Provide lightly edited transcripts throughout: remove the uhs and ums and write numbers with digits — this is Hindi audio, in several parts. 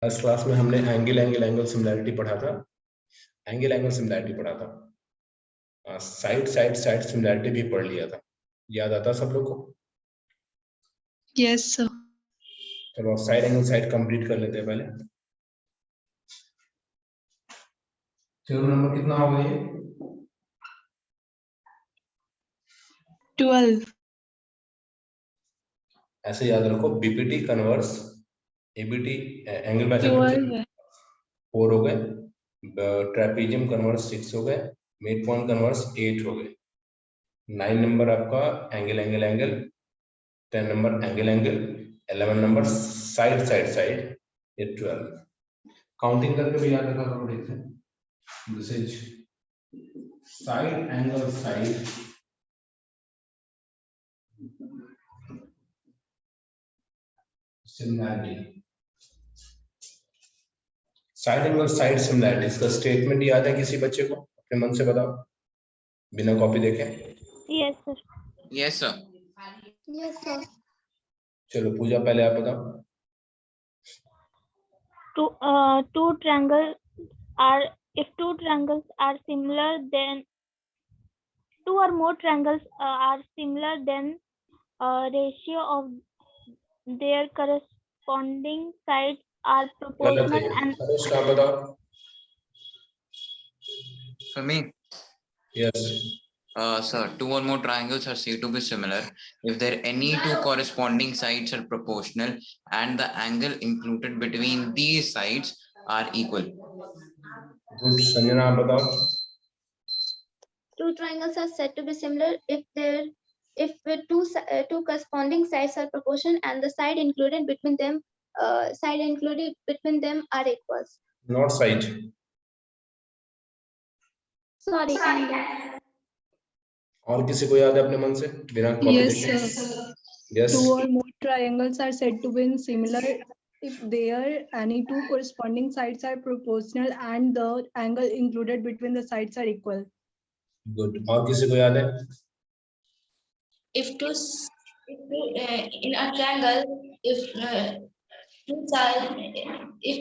फर्स्ट क्लास में हमने एंगल सिमिलैरिटी पढ़ा था, एंगल सिमिलैरिटी पढ़ा था, साइड सिमिलैरिटी भी पढ़ लिया था। याद आता सब लोग को? Yes sir. चलो साइड एंगल साइड कंप्लीट कर लेते हैं पहले। चलो नंबर कितना हो गया ये? 12। ऐसे याद रखो, BPT converse ABT angle by circumference 12 है। 4 हो गए, ट्रेपेजियम कन्वर्स 6 हो गए, मिड पॉइंट कन्वर्स 8 हो गए, 9 नंबर आपका angle, 10 number angle, 11 number side, ये 12। काउंटिंग करके भी याद रखा करो। देखते हैं, this is side angle side similarity, side angle side similarity. इसका स्टेटमेंट याद है किसी बच्चे को? अपने मन से बताओ, बिना कॉपी देखे। Yes sir. Yes sir. Yes sir. चलो पूजा पहले आप बताओ। Two triangles are, if two triangles are similar, then two or more triangles are similar, then ratio of their corresponding sides are गलत है proportional ये। and सरोज आप बताओ। For me, yes sir, two or more triangles are said to be similar if their any two corresponding sides are proportional and the angle included between these sides are equal. Good. Sanjana आप बताओ। Two triangles are said to be similar if two corresponding sides are proportional and the side included between them are equals. Not side. Sorry, angle. और किसी को याद है अपने मन से बिना कॉपी Yes देखे? sir. Yes Two or more triangles are said to be similar if their any two corresponding sides are proportional and the angle included between the sides are equal. Good. और किसी को याद है? If in a triangle, if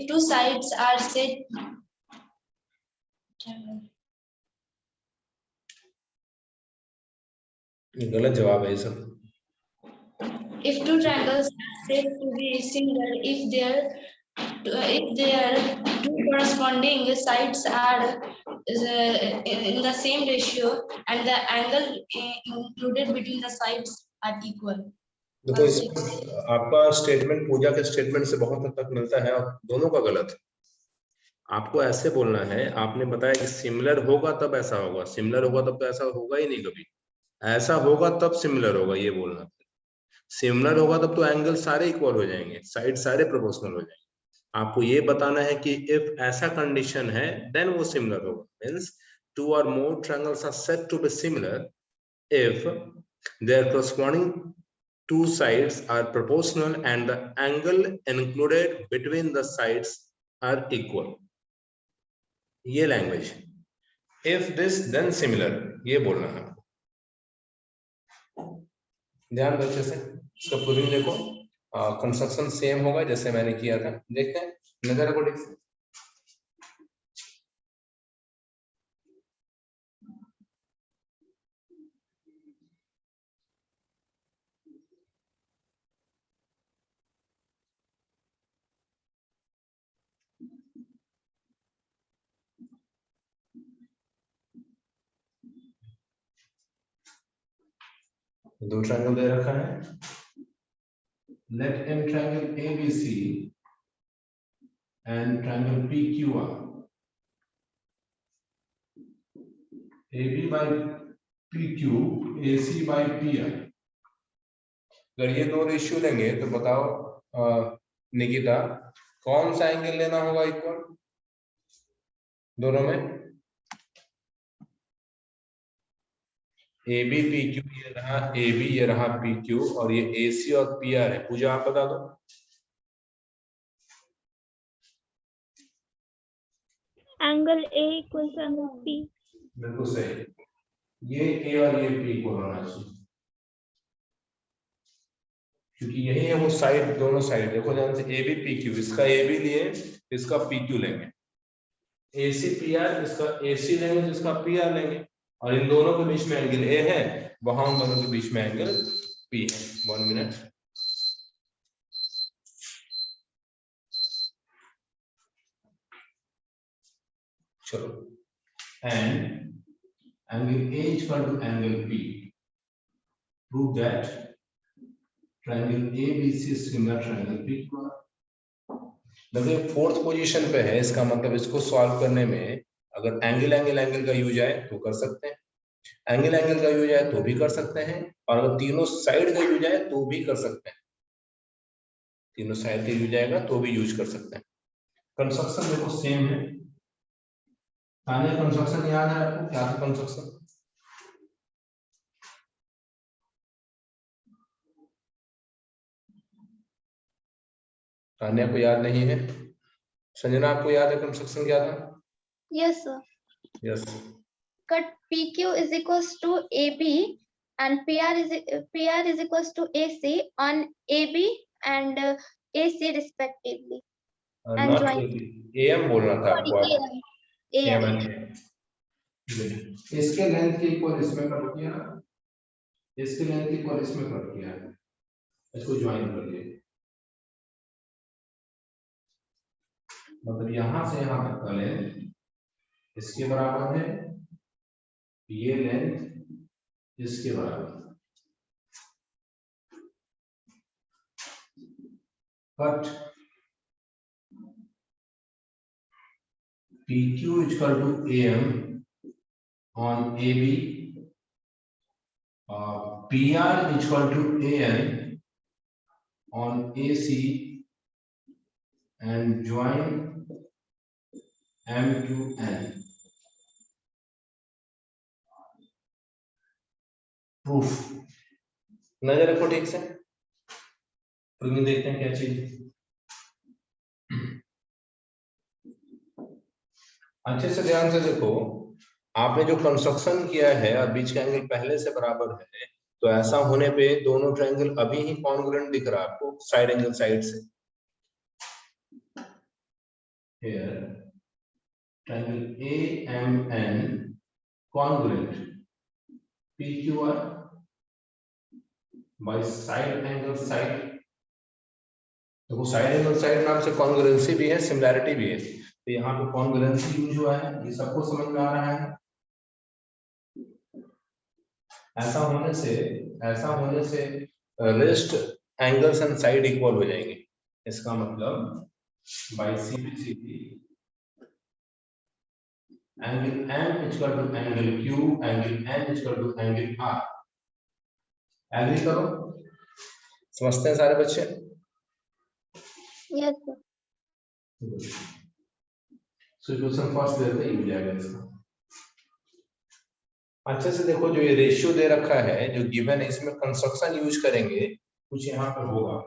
two sides are said, गलत जवाब है ये सब। if two triangles are said to be similar if their two corresponding sides are in the same ratio and the angle included between the sides are equal. देखो इस आपका स्टेटमेंट पूजा के स्टेटमेंट से बहुत हद तक मिलता है और दोनों का गलत है। आपको ऐसे बोलना है, आपने बताया कि सिमिलर होगा तब ऐसा होगा, सिमिलर होगा तब तो ऐसा होगा ही नहीं कभी, ऐसा होगा तब सिमिलर होगा, ये बोलना। सिमिलर होगा तब तो एंगल सारे इक्वल हो जाएंगे, साइड सारे प्रोपोर्शनल हो जाएंगे। आपको ये बताना है कि इफ ऐसा कंडीशन है देन वो सिमिलर होगा। Means two or more triangles are said to be similar if their corresponding two sides are proportional and the angle included between the sides are equal. ये language, if this then similar, ये बोलना है। ध्यान दो अच्छे से, इसका प्रूविंग देखो। कंस्ट्रक्शन सेम होगा जैसे मैंने किया था, देखते हैं, नजर रखो ठीक से। दो ट्रायंगल दे रखा है, let m triangle ABC and triangle PQR, AB by PQ, AC by PR। अगर ये दो रेशियो लेंगे तो बताओ निकिता, कौन सा एंगल लेना होगा इक्वल दोनों में? AB PQ, ये रहा AB, ये रहा PQ, और ये AC और PR है। पूजा आप बता दो। angle A equals angle P. बिल्कुल सही, ये A और ये P को होना चाहिए। क्योंकि यही है वो साइड, दोनों साइड देखो ध्यान से, ए बी पी क्यू, इसका ए बी लिए, इसका पी क्यू लेंगे, ए सी पी आर, इसका ए सी लेंगे, इसका पी आर लेंगे, और इन दोनों के बीच में एंगल ए है, वहां उन दोनों के बीच में एंगल पी है। 1 मिनट, चलो, and angle A is equal to angle P. Prove that triangle ABC is similar to triangle PQR. देखिए फोर्थ पोजीशन पे है, इसका मतलब इसको सॉल्व करने में अगर एंगल एंगल एंगल का यूज आए तो कर सकते हैं, एंगल एंगल का यूज आए तो भी कर सकते हैं, और अगर तीनों साइड का यूज आए तो भी कर सकते हैं, तीनों साइड का यूज आएगा तो भी यूज कर सकते हैं। कंस्ट्रक्शन देखो सेम है, तानिया कंस्ट्रक्शन याद है आपको, क्या था कंस्ट्रक्शन? तानिया को याद नहीं है? संजना आपको याद है कंस्ट्रक्शन क्या था? Yes, sir. Yes, Cut PQ is equals to AB and PR is equals to AC on AB and AC respectively. And not join. Am बोलना था आपको, आप AM. AM। इसके लेंथ के इक्वल इसमें कट किया, इसके लेंथ के इक्वल इसमें कट किया, इसको ज्वाइन कर दिया, मतलब यहां से यहां तक का लेंथ इसके बराबर है, ये लेंथ इसके बराबर, cut PQ is equal to AM on AB, PR is equal to AN on AC, and join M to N. Proof नजर रखो ठीक से, प्रूफ देखते हैं क्या चीज। अच्छे से ध्यान से देखो, आपने जो कंस्ट्रक्शन किया है और बीच का एंगल पहले से बराबर है, तो ऐसा होने पे दोनों ट्रायंगल अभी ही कॉन्ग्रुएंट दिख रहा है आपको साइड एंगल साइड से। Here triangle AMN congruent PQR by side angle side। देखो साइड एंगल साइड नाम से कॉन्ग्रुएंसी भी है, सिमिलैरिटी भी है, तो यहाँ पे कॉन्ग्रुएंसी यूज हुआ है, ये सबको समझ में आ रहा है। ऐसा होने से rest angles and side equal हो जाएंगे, इसका मतलब by CPCP angle M is equal to angle Q, angle N is equal to angle R। Agree करो, समझते हैं सारे बच्चे? Yes, sir. सॉल्यूशन फर्स्ट देते ही हो जाएगा इसका। अच्छे से देखो, जो ये रेशियो दे रखा है, जो गिवन है, इसमें कंस्ट्रक्शन यूज करेंगे, कुछ यहाँ पर होगा,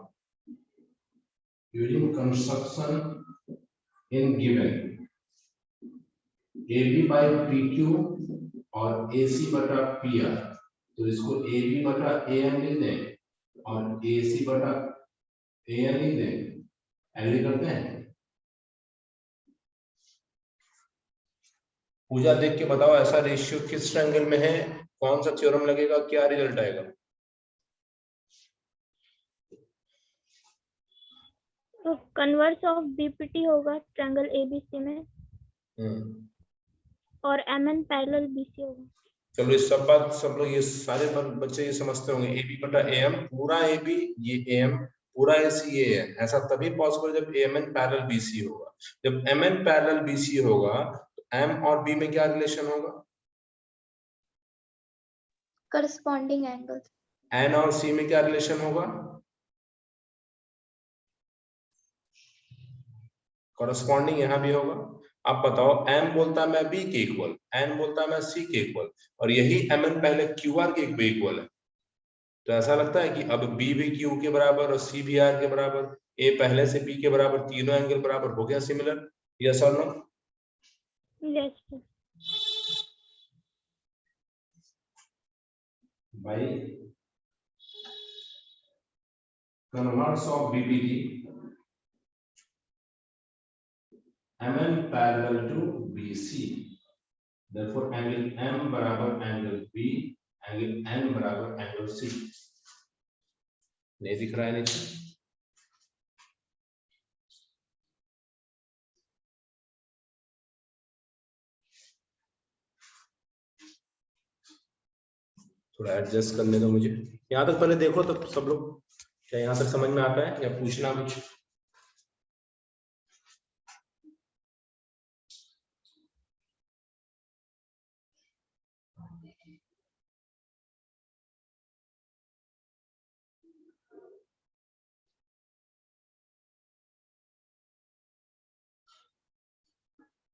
using construction in given AB by PQ और AC बटा PR, तो इसको AB बटा AM लिख दें और AC बटा AN लिख दें, एग्री करते हैं? पूजा देख के बताओ ऐसा रेशियो किस ट्रायंगल में है, कौन सा थ्योरम लगेगा, क्या रिजल्ट आएगा? तो कन्वर्स ऑफ बीपीटी होगा ट्रायंगल एबीसी में, और एमएन पैरेलल बीसी होगा। चलो ये सब बात सब लोग, ये सारे बच्चे ये समझते होंगे, AB बटा AM, पूरा AB ये AM, पूरा AC ये है। ऐसा तभी पॉसिबल जब AMN पैरेलल BC होगा। जब MN पैरेलल BC होगा तो M और B में क्या रिलेशन होगा? Corresponding angles. N और C में क्या रिलेशन होगा? कॉरेस्पॉन्डिंग यहाँ भी होगा। अब बताओ, M बोलता है मैं B के इक्वल, N बोलता है मैं C के इक्वल, और यही MN पहले QR के इक्वल है, तो ऐसा लगता है कि अब B भी Q के बराबर और C भी R के बराबर, A पहले से B के बराबर, तीनों एंगल बराबर हो गया सिमिलर, यस और नो? यस भाई converse of BPT, MN parallel to BC. Therefore, angle M बराबर angle B, angle N बराबर angle C. नहीं दिख रहा है नीचे? थोड़ा एडजस्ट करने दो मुझे। यहाँ तक पहले देखो तो सब लोग, क्या यहाँ तक समझ में आता है या पूछना कुछ?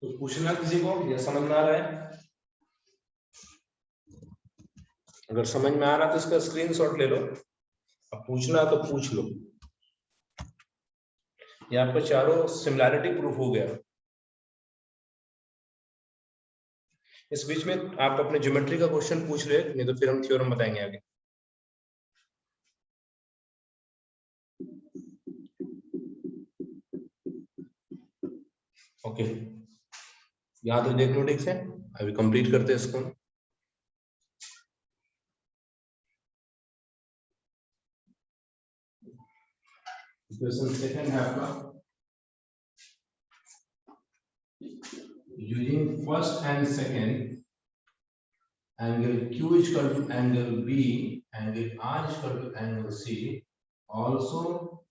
तो पूछना किसी को या समझ में आ रहा है? अगर समझ में आ रहा है तो इसका स्क्रीनशॉट ले लो, अब पूछना तो पूछ लो। ये आपका चारों सिमिलैरिटी प्रूफ हो गया। इस बीच में आप अपने ज्योमेट्री का क्वेश्चन पूछ ले, नहीं तो फिर हम थ्योरम बताएंगे आगे। ओके, यहाँ तो देख लो ठीक से, अभी कंप्लीट करते हैं इसको। क्वेश्चन सेकंड है आपका, using first and second angle Q is equal to angle B, angle R is equal to angle C, also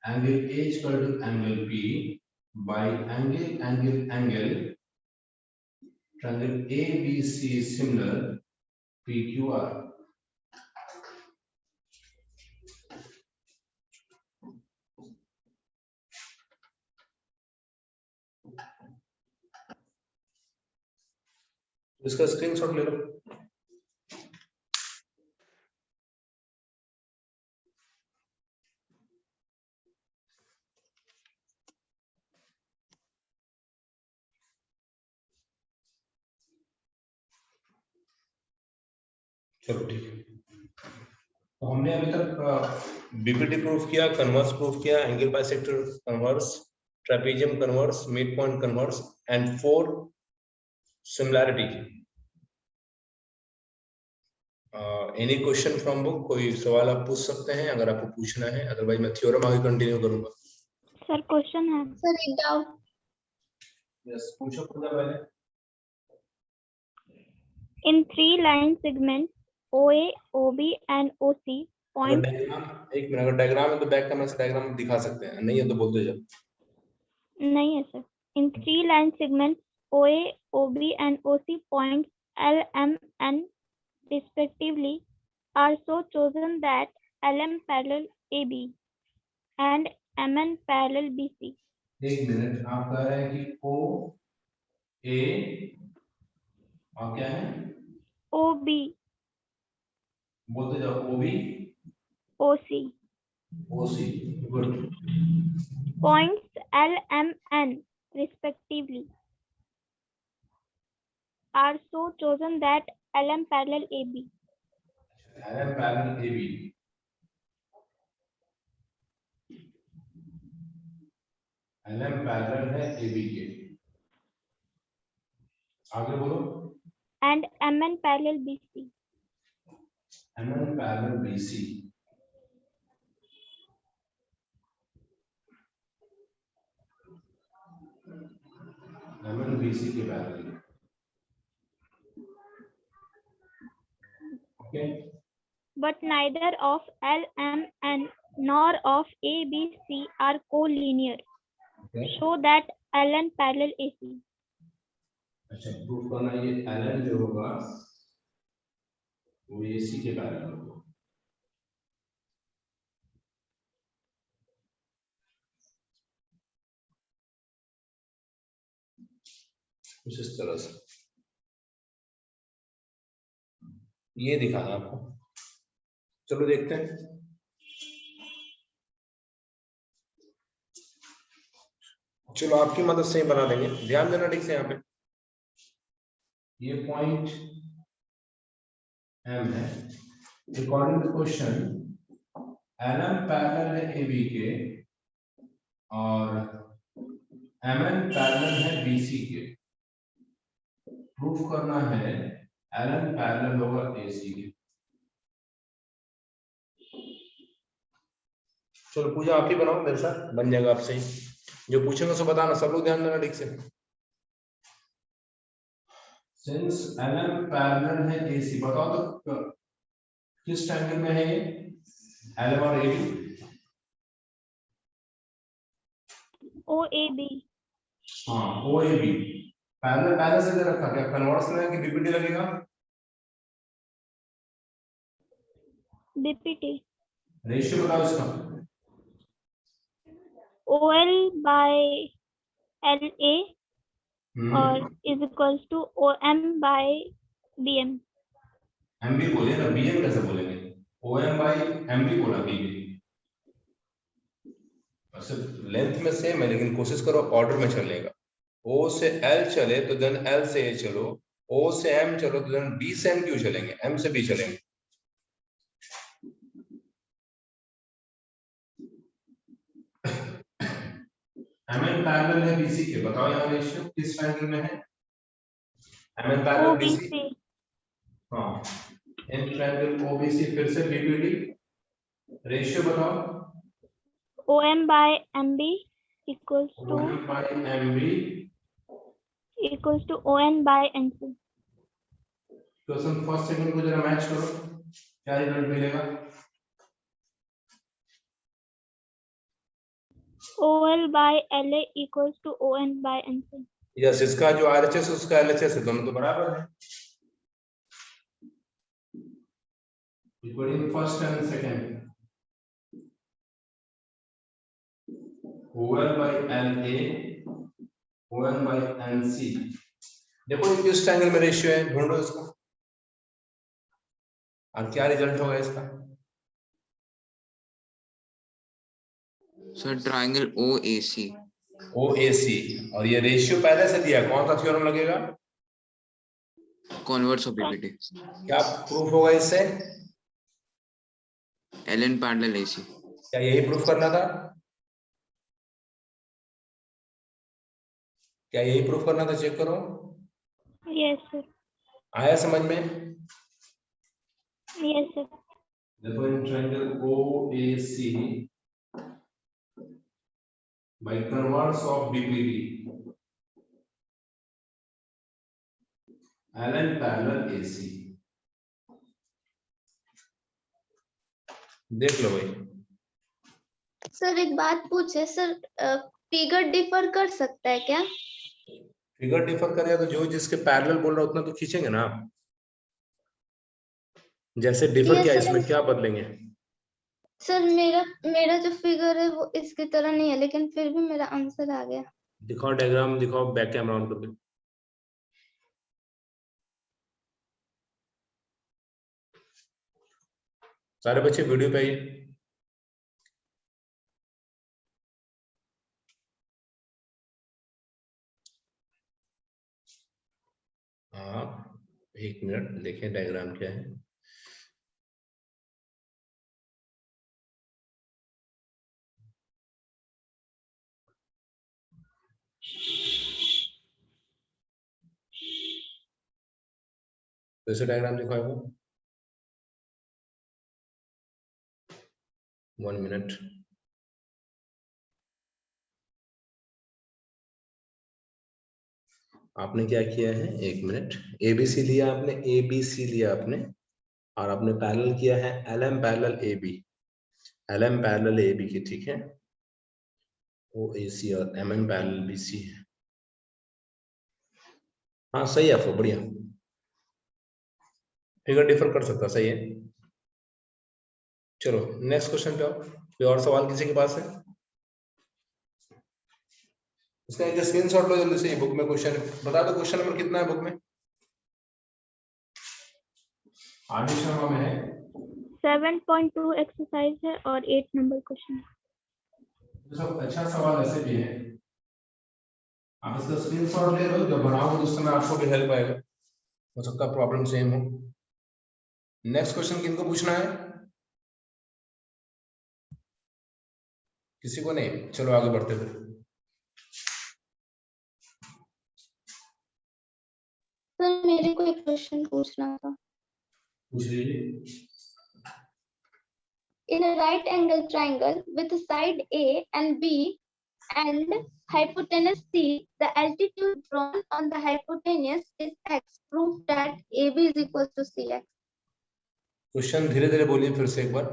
angle A is equal to angle B, by angle triangle ABC is similar PQR. इसका स्क्रीनशॉट ले लो। चलो ठीक है, तो हमने अभी तक बीपीटी प्रूफ किया, कन्वर्स प्रूफ किया, angle bisector converse, trapezium converse, mid point converse and 4 similarity. Any question from book? कोई सवाल आप पूछ सकते हैं अगर आपको पूछना है, अदरवाइज मैं थ्योरम आगे कंटिन्यू करूंगा। सर क्वेश्चन है। सर एक डाउट। यस, पूछो पूजा पहले। In 3 line segments OA, OB and OC point। एक मिनट, अगर डायग्राम है तो बैक कैमरा से डायग्राम दिखा सकते हैं, नहीं है तो बोलते जाओ। नहीं है sir. In 3 line segments OA, OB and OC points L, M, N respectively are so chosen that LM parallel AB and MN parallel BC। एक मिनट, आप कह रहे हैं कि O A और क्या है? OB बोलते जाओ, OB OC OC, good. points L, M, N respectively are so chosen that LM parallel AB। LM parallel AB, LM parallel है AB के, आगे बोलो। and MN parallel BC। MN parallel BC, MN BC के parallel. Okay, But neither of L, M, N nor of A, B, C are collinear। Okay, Show that LN parallel AC। अच्छा प्रूफ करना, ये LN जो होगा वो AC के पैरेलल होगा। कुछ इस तरह से ये दिखाना आपको। चलो देखते हैं। चलो आपकी मदद से ही बना देंगे, ध्यान देना ठीक से। यहाँ पे ये पॉइंट M है। According to question LM parallel है AB के और MN पैरेलल है BC के। प्रूफ करना है LN पैरेलल होगा AC के। चलो पूजा आप ही बनाओ मेरे साथ, बन जाएगा आपसे ही। जो पूछेंगे उसको बताना, सब लोग ध्यान देना ठीक से। सिंस LM पैरेलल है AC, बताओ तो किस ट्रायंगल में है ये LM और AB? OAB। हाँ OAB। पैरेलल पहले से दे रखा, क्या कन्वर्स लगेगा कि BPT लगेगा? BPT। रेशियो बताओ इसका। OL by LA और is equals to OM by BM। MB बोले ना, BM कैसे बोलेंगे? OM by MB बोला BB। सिर्फ लेंथ में सेम है, लेकिन कोशिश करो ऑर्डर में चलेगा। O से L चले तो देन L से A चलो, O से M चलो तो देन B से M क्यों चलेंगे, M से B चलेंगे। MN पैरेलल है BC के, बताओ यहाँ रेशियो किस ट्रायंगल में है? MN parallel BC। OBC। हाँ इन ट्रायंगल OBC, फिर से BPT। रेशियो बताओ। OM by MB equals to OM by MB equals to ON by NC। Question first second को जरा मैच करो, क्या रिजल्ट मिलेगा? OL by LA equals to ON by NC। Yes, इसका जो RHS उसका LHS है, दोनों तो बराबर है। Equalling first and second. OL by LA ON by NC। देखो ये किस ट्रायंगल में रेशियो है, ढूंढो इसको और क्या रिजल्ट होगा इसका। Sir triangle OAC। OAC और ये रेशियो पहले से दिया, कौन सा थ्योरम लगेगा? Converse of BPT। क्या प्रूफ होगा इससे? LN parallel AC। क्या यही प्रूफ करना था? क्या यही प्रूफ करना था? चेक करो। Yes sir। आया समझ में? Yes sir। देखो in triangle OAC by converse of BPT LN parallel AC। देख लो भाई। सर एक बात पूछे सर, फिगर डिफर कर सकता है क्या? फिगर डिफर करेगा तो जो जिसके पैरेलल बोल रहा है उतना तो खींचेंगे ना आप। जैसे डिफर Yes, किया, sir। इसमें क्या बदलेंगे? सर मेरा जो फिगर है वो इसकी तरह नहीं है, लेकिन फिर भी मेरा आंसर आ गया। दिखाओ डायग्राम, दिखाओ बैक कैमरा ऑन करके। सारे बच्चे वीडियो पे आइए। आप एक मिनट देखें डायग्राम क्या है। वैसे डायग्राम दिखाओ। 1 मिनट। आपने क्या किया है, 1 मिनट। ABC लिया आपने, ABC लिया आपने, और आपने पैरेलल किया है LM parallel AB, LM parallel AB की, ठीक है। OAC और MM पैरेलल BC है। हाँ सही है, आपको बढ़िया। फिगर डिफर कर सकता, सही है। चलो नेक्स्ट क्वेश्चन पे आओ। कोई और सवाल किसी के पास है? इसका एक स्क्रीनशॉट लो जल्दी से। बुक में क्वेश्चन बता दो, क्वेश्चन नंबर कितना है बुक में? आदि शर्मा में है 7.2 एक्सरसाइज है और 8 नंबर क्वेश्चन। सब अच्छा सवाल ऐसे भी है, आप इसका स्क्रीनशॉट ले लो, जब बनाओगे उस समय आपको भी हेल्प आएगा। हो सकता है प्रॉब्लम सेम हो। नेक्स्ट क्वेश्चन किनको पूछना है? किसी को नहीं? चलो आगे बढ़ते हुए। सर मेरे को एक क्वेश्चन पूछना था। पूछ लीजिए। In a right angle triangle with side A and B and hypotenuse C, the altitude drawn on the hypotenuse is x. Prove that AB is equal to CX. Question धीरे धीरे बोलिए फिर से एक बार।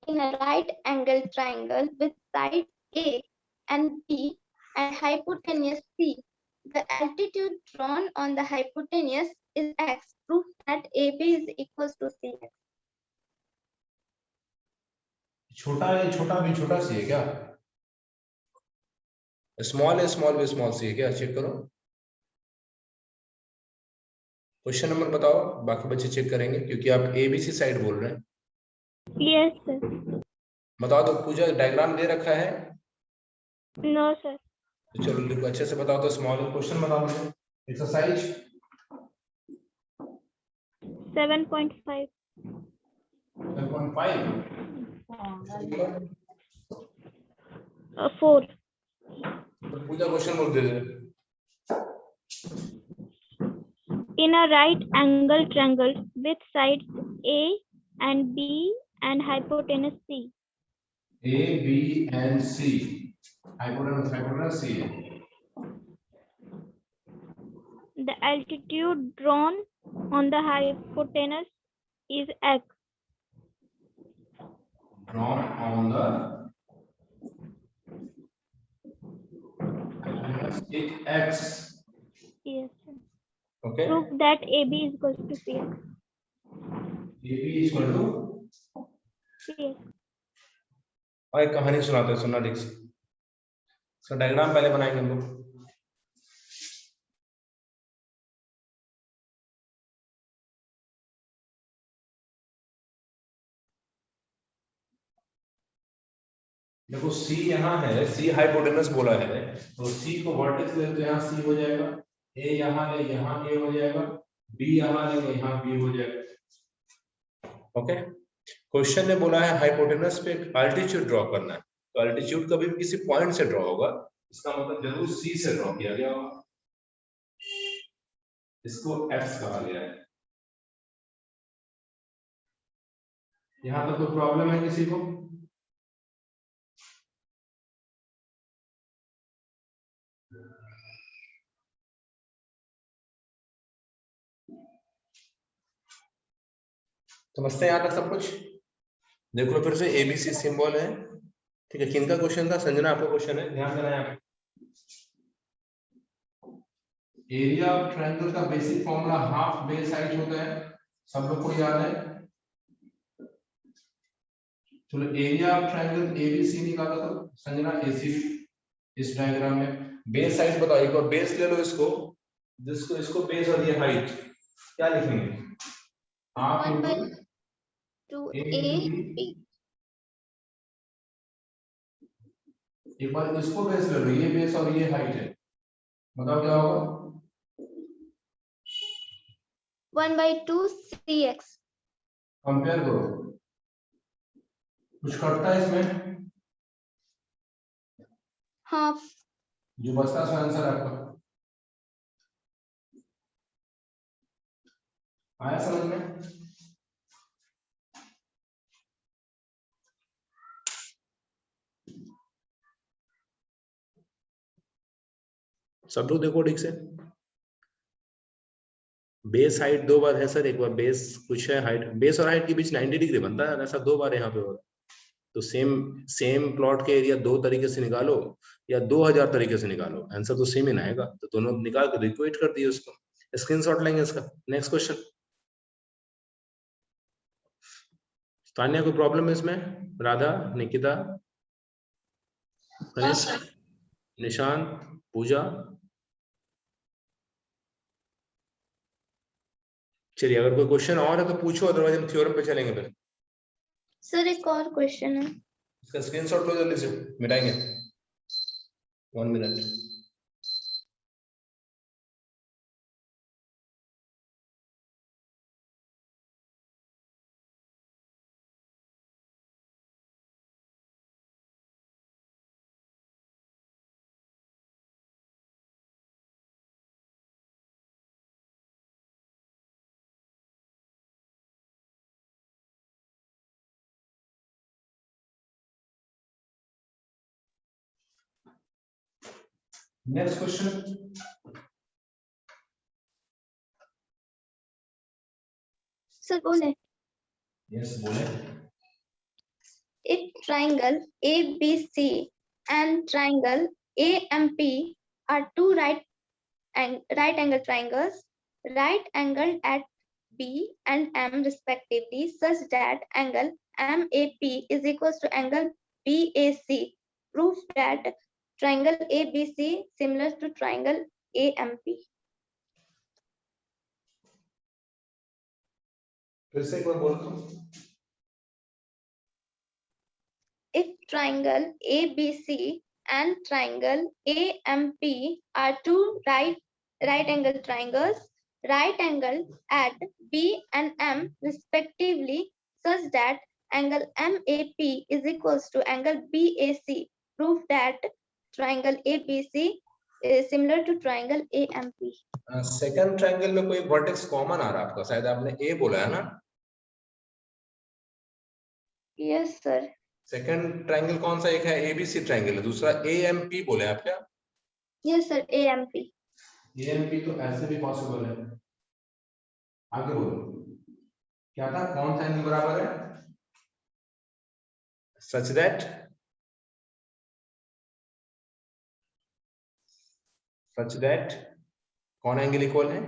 In a right angle triangle with side A and B and hypotenuse C, the altitude drawn on the hypotenuse is x. Prove that AB is equal to CX. छोटा है, छोटा भी छोटा सी है क्या? स्मॉल है, स्मॉल भी स्मॉल सी है क्या? चेक करो। क्वेश्चन नंबर बताओ, बाकी बच्चे चेक करेंगे क्योंकि आप एबीसी साइड बोल रहे हैं। Yes, sir. बताओ तो, पूजा डायग्राम दे रखा है? No, sir. तो चलो देखो अच्छे से बताओ तो। स्मॉल क्वेश्चन बताओ मुझे। एक्सरसाइज 7.5. 7.5 4. तो पूजा क्वेश्चन बोल दे दे। In a right angle triangle with sides A and B and hypotenuse C, A B and C, hypotenuse C है। the altitude drawn on the hypotenuse is x. Drawn on the x. Yes, sir. Okay. Prove that AB is equal to CX. AB is equal to। CX. और एक कहानी सुनाते हैं, सुनना ठीक से। इसका डायग्राम पहले बनाएंगे हम लोग। देखो C यहाँ है, C हाइपोटेनस बोला है, तो C को वर्टेक्स ले तो यहाँ C हो जाएगा, A यहाँ ले यहाँ A हो जाएगा, B यहाँ ले यहाँ B हो जाएगा। ओके। क्वेश्चन ने बोला है हाइपोटेनस पे अल्टीट्यूड ड्रॉ करना है, तो अल्टीट्यूड कभी भी किसी पॉइंट से ड्रॉ होगा, इसका मतलब जरूर C से ड्रॉ किया गया होगा। इसको X कहा गया है। यहाँ तक कोई प्रॉब्लम है किसी को? समझते हैं यहाँ तक सब कुछ? देख लो फिर से, एबीसी सिंबल है, ठीक है। किनका क्वेश्चन था? संजना आपका क्वेश्चन है, ध्यान देना है। एरिया ऑफ ट्रायंगल का basic formula half base height होता है, सब लोग को याद है? चलो एरिया ऑफ ट्रायंगल एबीसी निकाला तो संजना एसी। इस डायग्राम में बेस हाइट बताओ एक बार। बेस ले लो इसको, जिसको इसको बेस और ये हाइट, क्या लिखेंगे? Half 1/2 AB। एक बार इसको बेस ले लो, ये बेस और ये हाइट है, बताओ क्या होगा? 1/2 CX। कंपेयर करो, कुछ कटता है इसमें? हाफ। जो बचता है आंसर आपका आया समझ में? सब लोग देखो ठीक से। बेस हाइट दो बार है सर, एक बार बेस कुछ है, हाइट बेस और हाइट के बीच 90 डिग्री बनता है, ऐसा दो बार यहाँ पे हो रहा है। तो सेम प्लॉट के एरिया दो तरीके से निकालो या 2000 तरीके से निकालो, आंसर तो सेम ही ना आएगा। तो दोनों निकाल कर इक्वेट कर दिए उसको, स्क्रीनशॉट लेंगे इसका। Next question. तान्या कोई प्रॉब्लम है इसमें? राधा, निकिता, निशांत, पूजा? चलिए अगर कोई क्वेश्चन और है तो पूछो, अदरवाइज हम थ्योरम पे चलेंगे फिर। सर एक और क्वेश्चन है, इसका स्क्रीनशॉट लो जल्दी से, मिटाएंगे 1 मिनट। Next question. सर बोले, यस बोले। if triangle ABC and triangle AMP are two right angle triangles, right angled at B and M respectively, such that angle MAP is equals to angle BAC. Proof that triangle ABC similar to triangle AMP. फिर से एक बार बोल दो। If triangle ABC and triangle AMP are two right angle triangles, right angle at B and M respectively, such that angle MAP is equals to angle BAC. Proof that triangle ABC is similar to triangle AMP. Second triangle में कोई वर्टेक्स कॉमन आ रहा है आपका, शायद आपने ए बोला है ना? Yes sir. सेकंड ट्रायंगल कौन सा? एक है एबीसी ट्रायंगल, दूसरा एएमपी बोले आप क्या? Yes sir, AMP. एएमपी तो ऐसे भी पॉसिबल है। आगे बोलो, क्या था? कौन सा एंगल बराबर है? सच दैट कौन एंगल इक्वल है?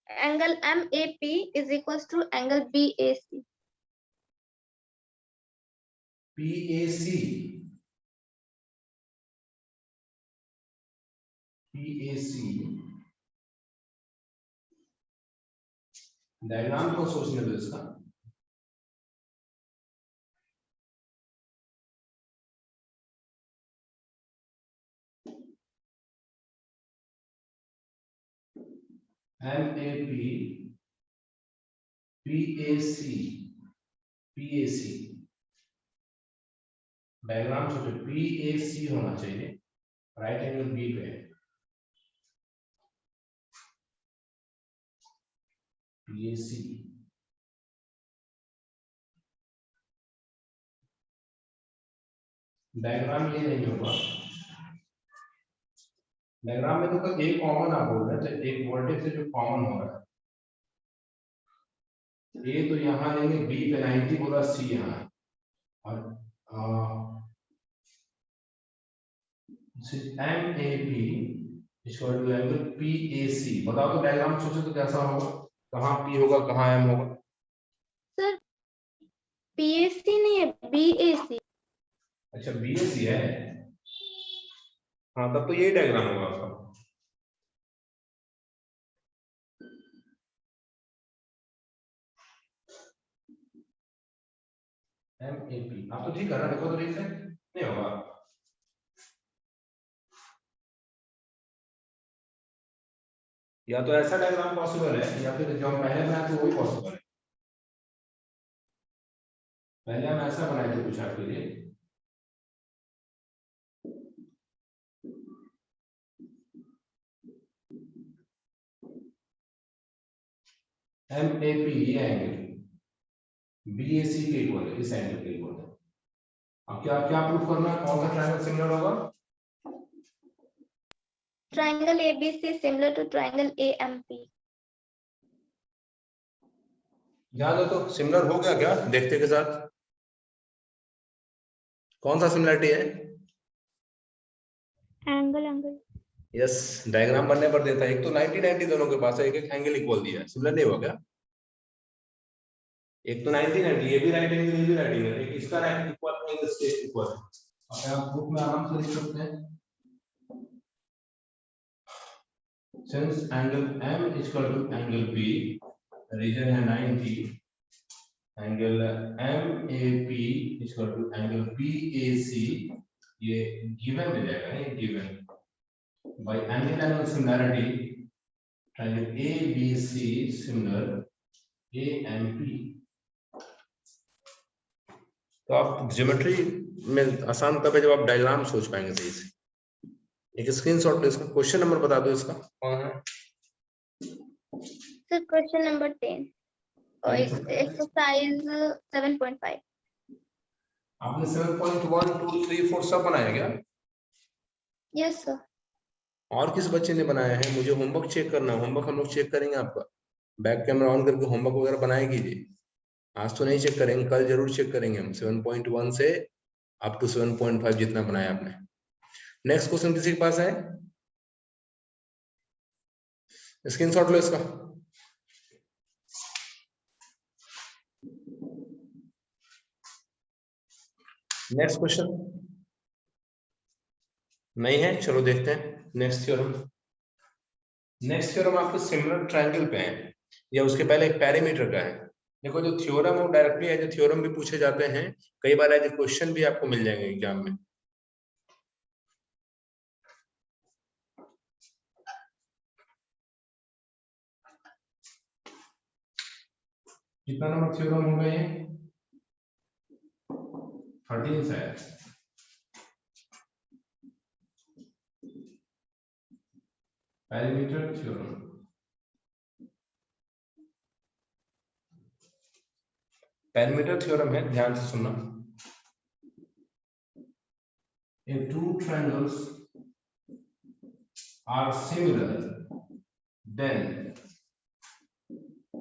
Angle MAP is equals to angle BAC. PAC diagram को सोचने दो इसका। MAP PAC डायग्राम सोचो, PAC होना चाहिए, राइट एंगल बी पे है। PAC डायग्राम ये नहीं होगा। डायग्राम में तो एक कॉमन आप बोल रहे हैं, तो एक वर्टेक्स से जो कॉमन हो रहा है, ए तो यहाँ लेंगे, बी पे 90 बोला, सी यहाँ, और MAP equal to angle PAC। बताओ तो डायग्राम सोचो तो कैसा होगा? कहाँ P होगा, कहाँ M होगा? सर PAC नहीं है, BAC. अच्छा BAC है, हाँ तब तो यही डायग्राम होगा आपका। MAP आप तो ठीक है ना? देखो तो ठीक से नहीं होगा। या तो ऐसा डायग्राम पॉसिबल है, या फिर जो हम पहले बनाए थे वही पॉसिबल है। पहले हम ऐसा बनाए थे कुछ आपके लिए, MAP ये एंगल BAC के इक्वल है, इस एंगल के इक्वल है। अब क्या क्या प्रूफ करना है? कौन सा ट्रायंगल सिमिलर होगा? Triangle ABC similar to triangle AMP. ध्यान दो तो सिमिलर हो गया क्या देखते के साथ? कौन सा सिमिलरिटी है? एंगल यस, डायग्राम बनने पर देता है। एक तो 90-90 दोनों के पास है, एक एक एंगल इक्वल दिया है, सिमिलर नहीं हुआ क्या? एक तो 90-90, ये भी राइट एंगल, ये भी राइट एंगल, एक इसका राइट इक्वल है, इसका इक्वल है। अब आप बुक में आराम से लिख सकते हैं, since angle M is equal to angle B, reason है 90, angle MAP is equal to angle BAC, ये गिवन मिल जाएगा ना, ये given by angle similarity, triangle ABC similar AMP। तो आप ज्योमेट्री में आसान तब है जब आप डायग्राम सोच पाएंगे सही से। एक स्क्रीनशॉट लो इसका, क्वेश्चन नंबर बता दो इसका कौन है? सर क्वेश्चन नंबर 10 और एक्सरसाइज 7.5। आपने 7.1 2 3 4 सब बनाया क्या? Yes sir. और किस बच्चे ने बनाया है? मुझे होमवर्क चेक करना है, होमवर्क हम लोग चेक करेंगे आपका। बैक कैमरा ऑन करके होमवर्क वगैरह बनाए कीजिए। आज तो नहीं चेक करेंगे, कल जरूर चेक करेंगे हम 7.1 से अप टू 7.5 जितना बनाया आपने। नेक्स्ट क्वेश्चन किसी के पास है? स्क्रीनशॉट लो इसका। नेक्स्ट क्वेश्चन नहीं है, चलो देखते हैं नेक्स्ट थ्योरम। नेक्स्ट थ्योरम आपको सिमिलर ट्रायंगल पे है, या उसके पहले एक पैरामीटर का है। देखो जो थ्योरम वो डायरेक्टली एज ए थ्योरम भी पूछे जाते हैं, कई बार एज ए क्वेश्चन भी आपको मिल जाएंगे एग्जाम में। कितना नंबर थ्योरम हो गए? 13 शायद। पैरामीटर थ्योरम, पैरामीटर थ्योरम है, ध्यान से सुनना। If two triangles are similar, then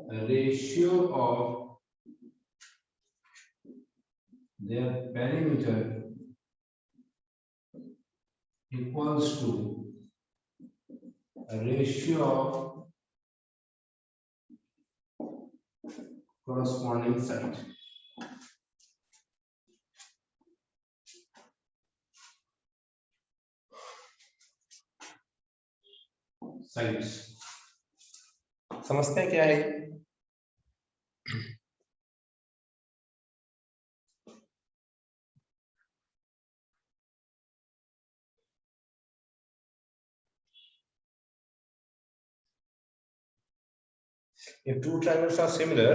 the ratio of their perimeter equals to a ratio of corresponding side. Sides समझते हैं क्या है? If two triangles are similar,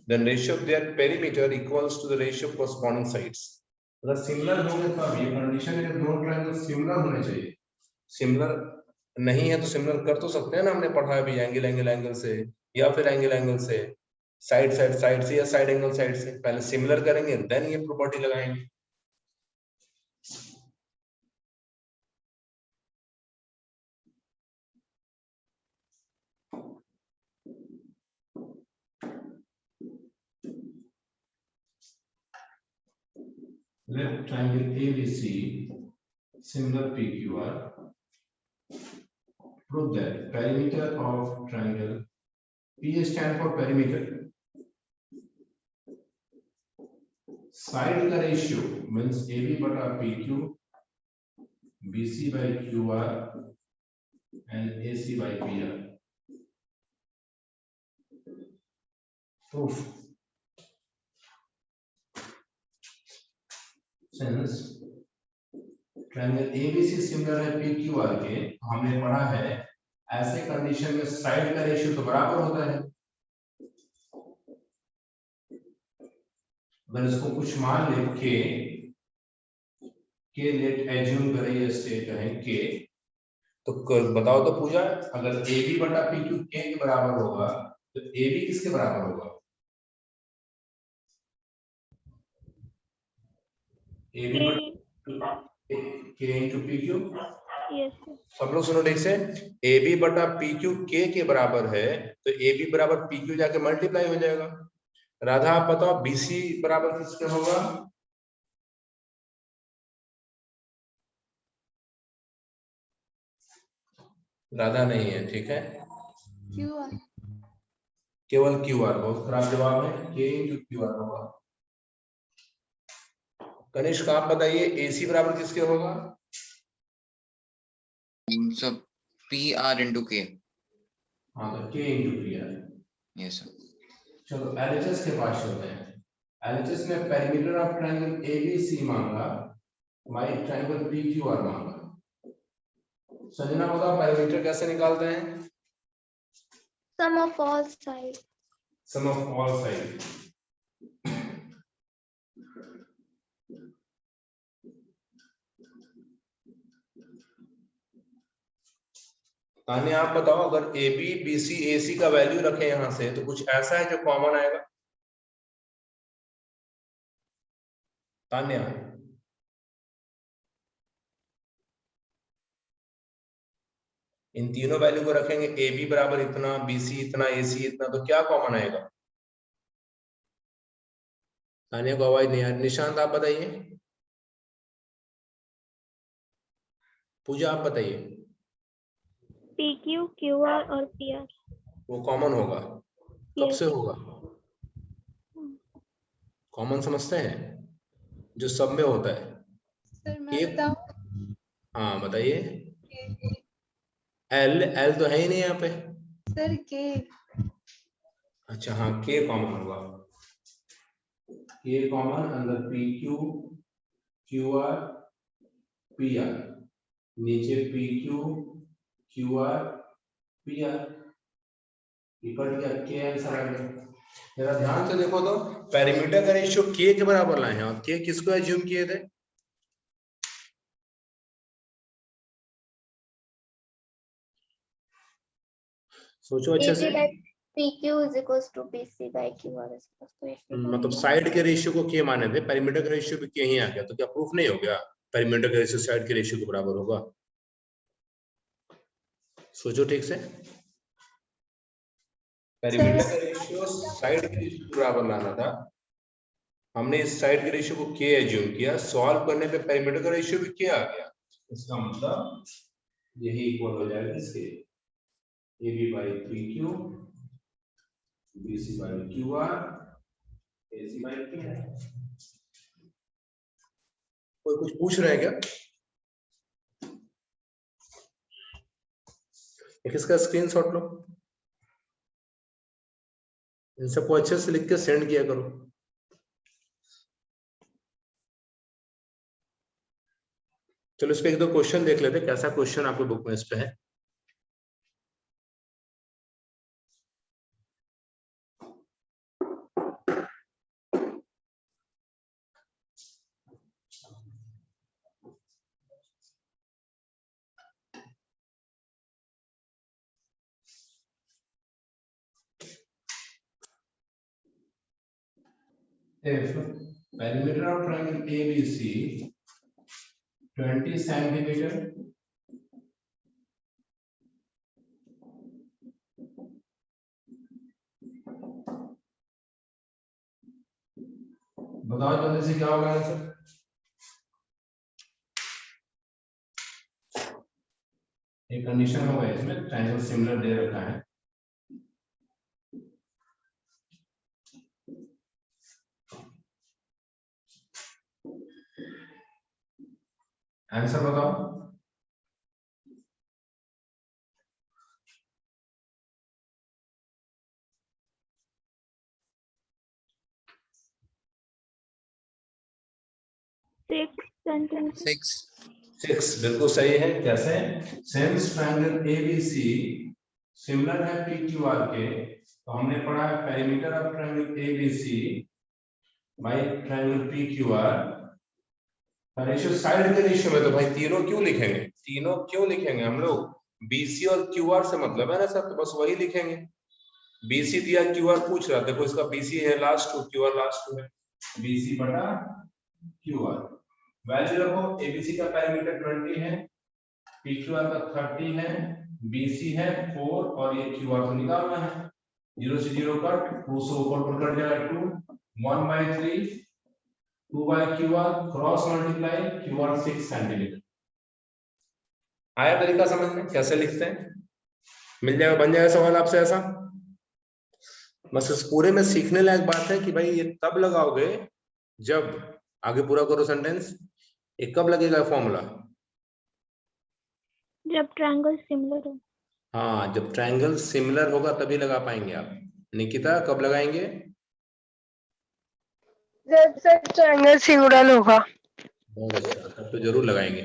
then ratio of their perimeter equals to the ratio of corresponding sides. अगर सिमिलर होंगे तब ये कंडीशन है कि दोनों ट्रायंगल सिमिलर होने चाहिए। सिमिलर नहीं है तो सिमिलर कर तो सकते हैं ना, हमने पढ़ा है भी एंगल एंगल एंगल से, या फिर एंगल एंगल से, साइड साइड साइड से, या साइड एंगल साइड से। पहले सिमिलर करेंगे देन ये प्रॉपर्टी लगाएंगे। Let triangle ABC similar PQR. Prove that perimeter of triangle P stand for perimeter. Side का ratio means AB बटा PQ, BC by QR and AC by PR. Proof. Since triangle ABC similar है PQR के, हमने पढ़ा है ऐसे कंडीशन में साइड का रेशियो तो बराबर होता है। अगर इसको कुछ मान ले के लेट एज्यूम करें या स्टेट करें के, तो बताओ तो पूजा, अगर AB बटा PQ के बराबर होगा तो AB किसके बराबर होगा? AB बटा K into PQ। Yes, sir. सब लोग सुनो ठीक से, AB बटा PQ के बराबर है तो AB बराबर PQ जाके मल्टीप्लाई हो जाएगा। राधा आप बताओ BC बराबर किसके होगा? राधा नहीं है, ठीक है, QR। केवल QR। बहुत खराब जवाब है, K into QR होगा। कनिष्क आप बताइए AC बराबर किसके होगा? So PR into K. हाँ तो K into PR। Yes, sir. चलो LHS के पास चलते हैं। LHS में पेरीमीटर ऑफ ट्रायंगल ABC मांगा, हमारी ट्रायंगल PQR मांगा। संजना बताओ पेरीमीटर कैसे निकालते हैं? Sum of all sides. Sum of all sides। Tanya आप बताओ, अगर AB BC AC का वैल्यू रखें यहां से तो कुछ ऐसा है जो कॉमन आएगा? तान्या, इन तीनों वैल्यू को रखेंगे, ए बी बराबर इतना, बी सी इतना, ए सी इतना, तो क्या कॉमन आएगा? तानिया को आवाज नहीं आ रही। निशांत आप बताइए, पूजा आप बताइए। PQ, QR और PR। वो कॉमन होगा, कब Yes. से होगा? कॉमन समझते हैं, जो सब में होता है। सर मैं एक, बताऊं? हाँ बताइए। एल, एल तो है ही नहीं यहाँ पे। सर के। अच्छा हाँ, के कॉमन होगा, के कॉमन अंदर P Q, Q R, P R, नीचे P Q, Q R, P R, cut गया, के आंसर आ गया। जरा ध्यान से देखो तो, पेरीमीटर का रेशियो के के बराबर लाए हैं, और के किसको एज्यूम किए थे? सोचो अच्छे से। AB by PQ is equals to BC by QR is equals to AC by मतलब QR. साइड के रेशियो को के माने थे, पेरीमीटर का रेशियो भी के ही आ गया, तो क्या प्रूफ नहीं हो गया पेरीमीटर का रेशियो साइड के रेशियो के बराबर होगा? सोचो ठीक से, पेरीमीटर का रेशियो साइड के रेशियो के बराबर लाना था, हमने इस साइड के रेशियो को के एज्यूम किया, सॉल्व करने पे पेरीमीटर का रेशियो भी के आ गया, इसका मतलब यही इक्वल हो जाएगा इसके, A B by P Q, B C by Q R, A C by P R. कोई कुछ पूछ रहे हैं क्या? एक इसका स्क्रीनशॉट लो, इन सबको अच्छे से लिख के सेंड किया करो। चलो इस पे एक दो क्वेश्चन देख लेते, कैसा क्वेश्चन आपके बुक में इस पे है। If perimeter of triangle ABC 20 centimeter, बताओ जल्दी से क्या होगा आंसर? एक कंडीशन होगा इसमें, ट्रायंगल सिमिलर दे रखा है, आंसर बताओ। Six. 6 बिल्कुल सही है। कैसे? सिंस ट्रायंगल एबीसी सिमिलर है पीक्यूआर के, तो हमने पढ़ा है perimeter of triangle ABC by triangle PQR का रेशियो साइड के रेशियो में, तो भाई तीनों क्यों लिखेंगे, तीनों क्यों लिखेंगे हम लोग? बीसी और क्यूआर से मतलब है ना सर, तो बस वही लिखेंगे। बीसी दिया, क्यूआर पूछ रहा, देखो इसका बीसी है last two, QR last two है, बीसी बटा क्यूआर। वैल्यू रखो, एबीसी का पैरामीटर 20 है, पीक्यूआर का 30 है, बीसी है 4 और ये क्यूआर को निकालना है। 0 से 0 कट, 2 से ऊपर पर कट जाएगा 2, 1/3 2 by QR cross multiply QR 6 centimetre. आया तरीका समझ में कैसे लिखते हैं? मिल जाएगा, बन जाएगा सवाल आपसे ऐसा। बस इस पूरे में सीखने लायक बात है कि भाई ये तब लगाओगे जब, आगे पूरा करो सेंटेंस, ये कब लगेगा फॉर्मूला? जब ट्रायंगल सिमिलर हो। हाँ, जब ट्रायंगल सिमिलर होगा तभी लगा पाएंगे आप। निकिता कब लगाएंगे? जब सर ट्रायंगल सिंगुलर होगा। बहुत अच्छा, तब तो जरूर लगाएंगे।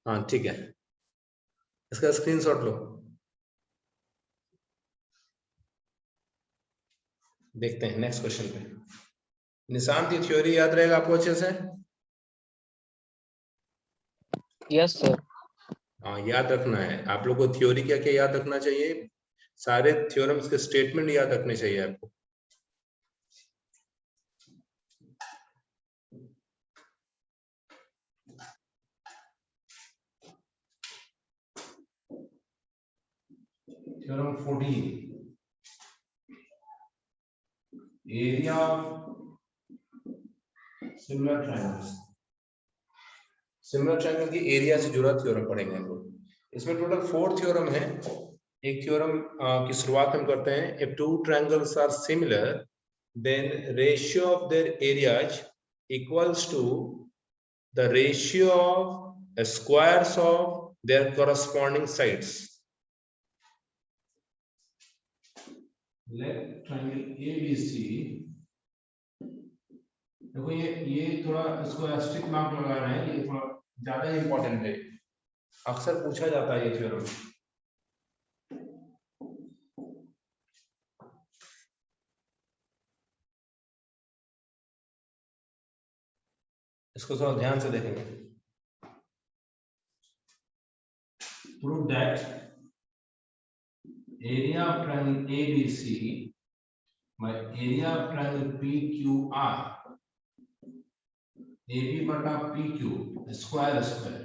हाँ ठीक है, इसका स्क्रीनशॉट लो, देखते हैं नेक्स्ट क्वेश्चन पे। निशांत ये थ्योरी याद रहेगा आपको अच्छे से? Yes sir. हाँ याद रखना है आप लोग को। थ्योरी क्या क्या याद रखना चाहिए? सारे थ्योरम्स के स्टेटमेंट याद रखने चाहिए आपको। Theorem 14, area of similar triangles. Similar triangle की एरिया से जुड़ा थ्योरम पढ़ेंगे हम लोग। इसमें टोटल 4 थ्योरम है। एक थ्योरम की शुरुआत हम करते हैं, if two triangles are similar then ratio of their areas equals to the ratio of squares of their corresponding sides. Let triangle ABC, देखो ये थोड़ा इसको एस्टेरिक मार्क लगाना है, ये थोड़ा ज्यादा इंपॉर्टेंट है, अक्सर पूछा जाता है ये थ्योरम। इसको थोड़ा ध्यान से देखेंगे। Prove that area of triangle ABC by area of triangle PQR, AB बटा PQ स्क्वायर स्क्वायर,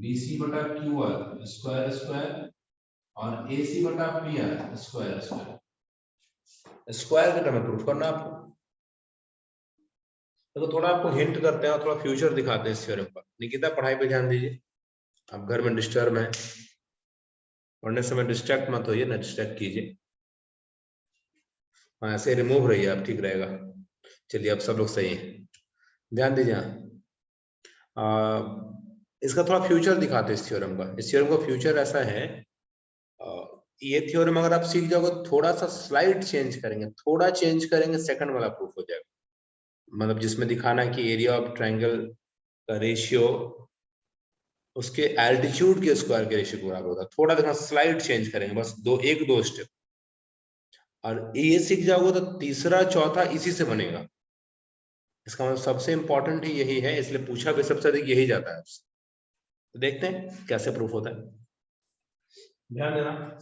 BC बटा QR स्क्वायर स्क्वायर और AC बटा PR स्क्वायर स्क्वायर। स्क्वायर के टर्म में प्रूफ करना आपको। तो थोड़ा आपको हिंट करते हैं और थोड़ा फ्यूचर दिखाते हैं इस थ्योरम पर। निकिता पढ़ाई पे ध्यान दीजिए, आप घर में डिस्टर्ब है, पढ़ने समय डिस्ट्रैक्ट मत होइए, ना डिस्ट्रैक्ट कीजिए। हाँ ऐसे रिमूव रहिए आप, ठीक रहेगा। चलिए अब सब लोग सही हैं, ध्यान दीजिए। इसका थोड़ा फ्यूचर दिखाते हैं इस थ्योरम का। इस थ्योरम का फ्यूचर ऐसा है, ये थ्योरम अगर आप सीख जाओगे, थोड़ा सा स्लाइड चेंज करेंगे, थोड़ा चेंज करेंगे, सेकंड वाला प्रूफ हो जाएगा। मतलब जिसमें दिखाना है कि एरिया ऑफ ट्रायंगल का रेशियो उसके एल्टीट्यूड के स्क्वायर के रेशियो के बराबर होता है। थोड़ा देखना, स्लाइड चेंज करेंगे बस, एक दो स्टेप, और ये सीख जाओगे तो तीसरा चौथा इसी से बनेगा। इसका मतलब सबसे इंपॉर्टेंट ही यही है, इसलिए पूछा भी सबसे अधिक यही जाता है। तो देखते हैं कैसे प्रूफ होता है, ध्यान देना।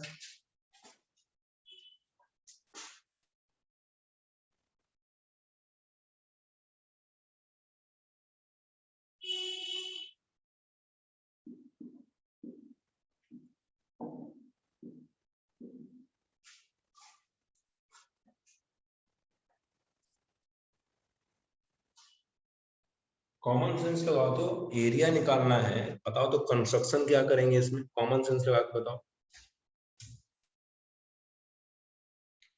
कॉमन सेंस लगाओ तो एरिया निकालना है, बताओ तो कंस्ट्रक्शन क्या करेंगे इसमें। कॉमन सेंस लगा के बताओ,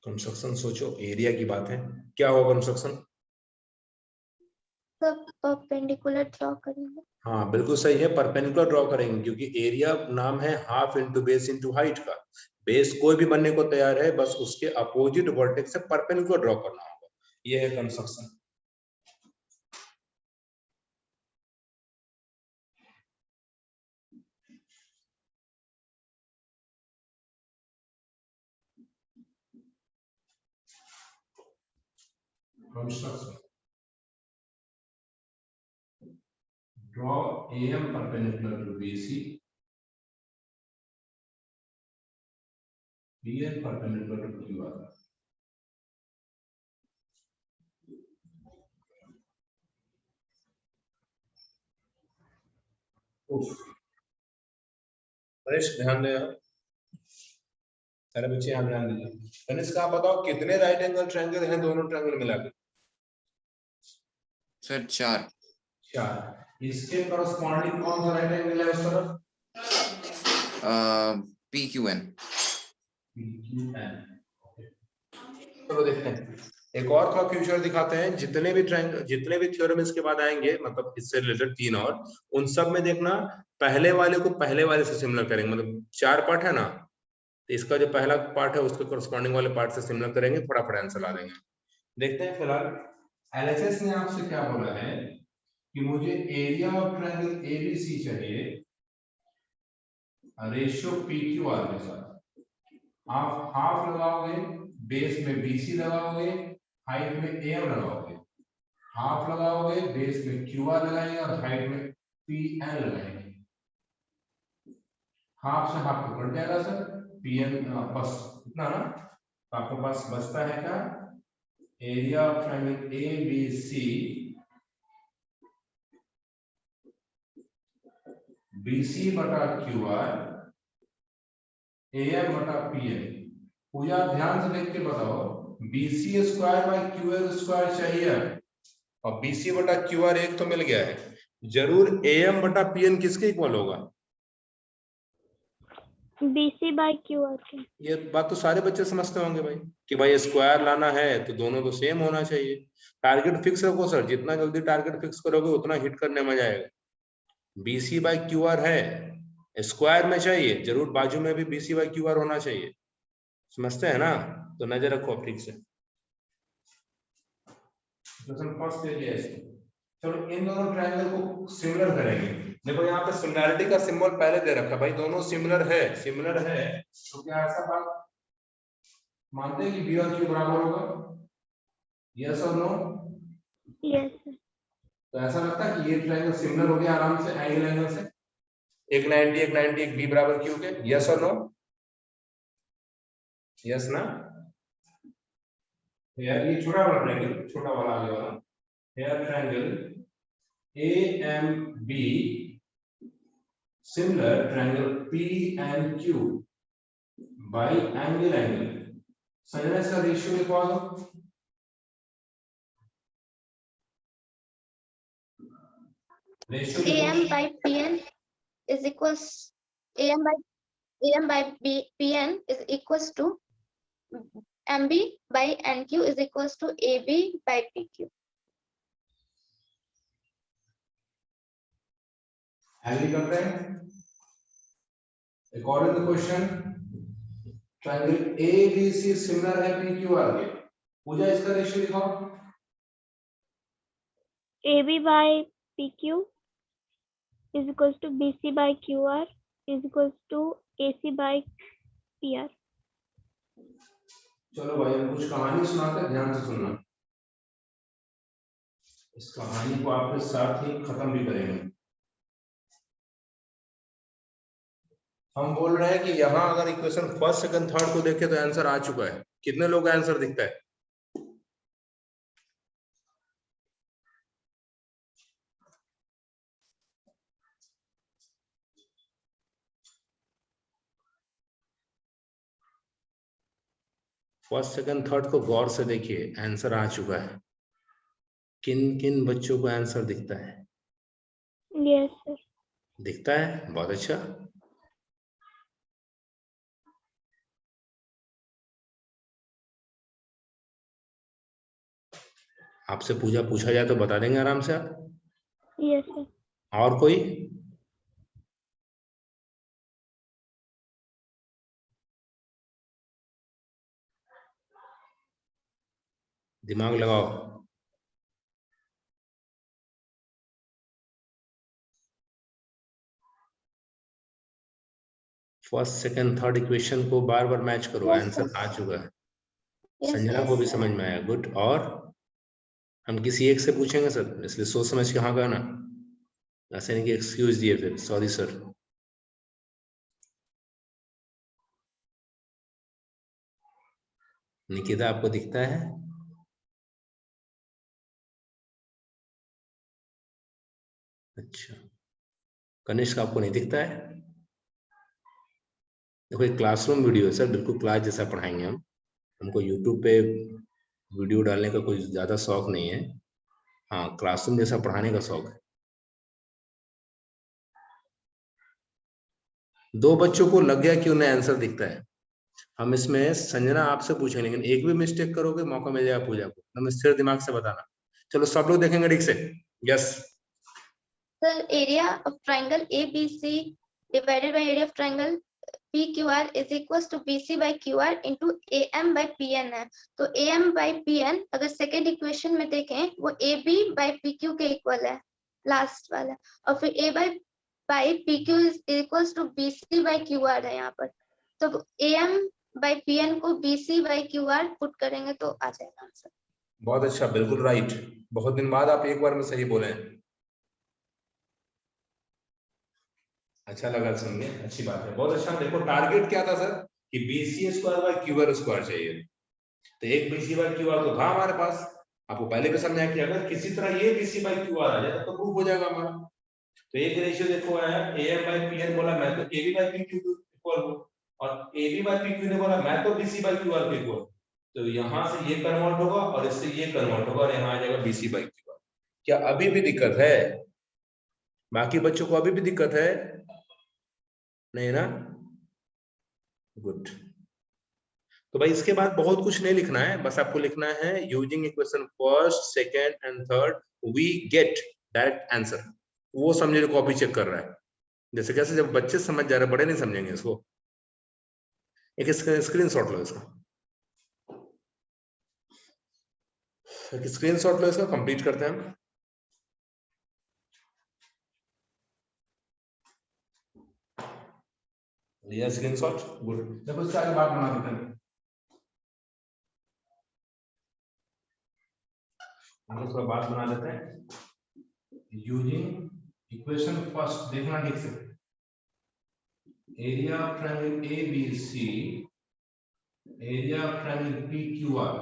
कंस्ट्रक्शन सोचो, एरिया की बात है, क्या होगा कंस्ट्रक्शन। सब परपेंडिकुलर ड्रॉ करेंगे। हाँ बिल्कुल सही है, परपेंडिकुलर ड्रॉ करेंगे, क्योंकि एरिया नाम है half into base into height का। बेस कोई भी बनने को तैयार है, बस उसके अपोजिट वर्टेक्स से परपेंडिकुलर ड्रॉ करना होगा, ये है construction. Construction. Draw AM perpendicular to BC, BN perpendicular to QR. Paresh ध्यान दे, सारे बच्चे यहाँ ध्यान दीजिए। तनिष्क आप बताओ कितने राइट एंगल ट्रायंगल हैं दोनों ट्रायंगल मिलाकर। सर 4। इसके कॉरस्पॉन्डिंग कौन सा राइट एंगल है उस तरफ। PQN। चलो देखते हैं, एक और थोड़ा फ्यूचर दिखाते हैं। जितने भी थ्योरम इसके बाद आएंगे, मतलब इससे रिलेटेड 3 और, उन सब में देखना पहले वाले को पहले वाले से सिमिलर करेंगे। मतलब 4 पार्ट है ना, तो इसका जो पहला पार्ट है उसके कॉरस्पॉन्डिंग वाले पार्ट से सिमिलर करेंगे, फटाफट आंसर ला देंगे। देखते हैं। फिलहाल एलएचएस ने आपसे क्या बोला है कि मुझे एरिया ऑफ ट्रायंगल एबीसी चाहिए रेशियो PQR के साथ। आप हाफ लगाओगे, बेस में BC लगाओगे, हाइट में AM लगाओगे। हाफ लगाओगे, बेस में QR लगाएंगे और हाइट में PN लगाएंगे। हाफ से हाफ कट जाएगा सर, PN बस इतना ना, तो आपके पास बचता है क्या, area of triangle ABC BC बटा QR AM बटा PN। पूजा ध्यान से देख के बताओ, BC square by QR square चाहिए और BC बटा QR एक तो मिल गया है, जरूर AM बटा PN किसके इक्वल होगा? BC by QR के। ये बात तो सारे बच्चे समझते होंगे भाई कि भाई स्क्वायर लाना है तो दोनों तो सेम होना चाहिए। टारगेट फिक्स रखो सर, जितना जल्दी टारगेट फिक्स करोगे उतना हिट करने में मजा आएगा। BC बाई QR है, स्क्वायर में चाहिए, जरूर बाजू में भी BC बाई QR होना चाहिए। समझते हैं ना? तो नजर रखो ठीक से। फर्स्ट ले लिया इसको। चलो इन दोनों ट्रायंगल को सिमिलर करेंगे। देखो यहाँ पे सिमिलैरिटी का सिंबल पहले दे रखा, भाई दोनों सिमिलर है तो क्या ऐसा बात मानते हैं कि B और Q बराबर होगा? यस और नो? यस। तो ऐसा लगता है कि ये ट्रायंगल सिमिलर हो गया आराम से एंगल से, एक 90 एक B बराबर Q के। यस और नो? यस ना? यार ये छोटा वाला ट्रायंगल, छोटा वाला आगे वाला here triangle AMB similar triangle PNQ by angle। Sanjana इसका रेशियो लिखवा दो। AM by PN is equals AM by PN is equals to MB by NQ is equals to AB by PQ। Agree करते हैं? According to question triangle ABC similar है PQR के। पूजा इसका रेशियो लिखाओ। AB by PQ is equals to BC by QR is equals to AC by PR। चलो भाई हम कुछ कहानी सुनाते हैं, ध्यान से सुनना। इस कहानी को आपके साथ ही खत्म भी करेंगे। हम बोल रहे हैं कि यहाँ अगर इक्वेशन फर्स्ट सेकंड थर्ड को देखें तो आंसर आ चुका है। कितने लोग का आंसर दिखता है? फर्स्ट सेकंड थर्ड को गौर से देखिए, आंसर आ चुका है। किन किन बच्चों को आंसर दिखता है? Yes sir. दिखता है, बहुत अच्छा। आपसे पूछा जाए तो बता देंगे आराम से आप? Yes sir. और कोई? दिमाग लगाओ। फर्स्ट सेकंड थर्ड इक्वेशन को बार बार मैच करो, आंसर आ चुका है। संजना को भी समझ में आया, गुड। और हम किसी एक से पूछेंगे सर, इसलिए सोच समझ के हाँ कहना, ऐसे नहीं कि एक्सक्यूज दिए फिर सॉरी सर। निकिता आपको दिखता है? अच्छा, कनिष्क आपको नहीं दिखता है? देखो एक क्लासरूम वीडियो है सर, बिल्कुल क्लास जैसा पढ़ाएंगे हम। हमको यूट्यूब पे वीडियो डालने का कोई ज्यादा शौक नहीं है, हाँ क्लासरूम जैसा पढ़ाने का शौक है। दो बच्चों को लग गया कि उन्हें आंसर दिखता है। हम इसमें संजना आपसे पूछेंगे, लेकिन एक भी मिस्टेक करोगे मौका मिल जाएगा पूजा को, हमें स्थिर दिमाग से बताना। चलो सब लोग देखेंगे ठीक से। Yes The area of triangle ABC divided by area of triangle PQR is equals to BC by QR into AM by PN है। तो AM by PN अगर सेकेंड इक्वेशन में देखें वो AB by PQ के इक्वल है, लास्ट वाला। और फिर A by PQ is equals to BC by QR है यहाँ पर। तो AM by PN को BC by QR पुट करेंगे तो आ जाएगा आंसर। बहुत अच्छा, बिल्कुल राइट। बहुत दिन बाद आप एक बार में सही बोले, अच्छा लगा सुनने, अच्छी बात है, बहुत अच्छा। देखो टारगेट क्या था सर कि BC square by QR square चाहिए, तो एक BC बाय QR तो था हमारे पास। आपको पहले भी समझाया कि अगर किसी तरह ये BC बाय QR आ जाए तो प्रूफ हो जाएगा हमारा। तो एक रेशियो देखो है AM बाय PN बोला मैं, तो AB बाय PQ इक्वल हो, और A B by P Q ने बोला मैं तो बीसी बाई क्यू आर को इक्वल, तो यहाँ से ये कन्वर्ट होगा और इससे ये कन्वर्ट होगा और यहाँ आ जाएगा बीसी बाई क्यू आर। क्या अभी भी दिक्कत है? बाकी बच्चों को अभी भी दिक्कत है? नहीं ना? गुड। तो भाई इसके बाद बहुत कुछ नहीं लिखना है, बस आपको लिखना है using equation first, second and third we get direct answer. वो समझे, कॉपी चेक कर रहा है। जैसे कैसे जब बच्चे समझ जा रहे हैं, बड़े नहीं समझेंगे इसको। एक स्क्रीनशॉट लो इसका, एक स्क्रीनशॉट लो इसका, कंप्लीट करते हैं हम। लिया स्क्रीनशॉट? गुड। देखो इसके आगे बात बना देते हैं। हम लोग बात बना लेते हैं यूजिंग इक्वेशन फर्स्ट। देखना ठीक से, area of triangle A B C, area of triangle P Q R,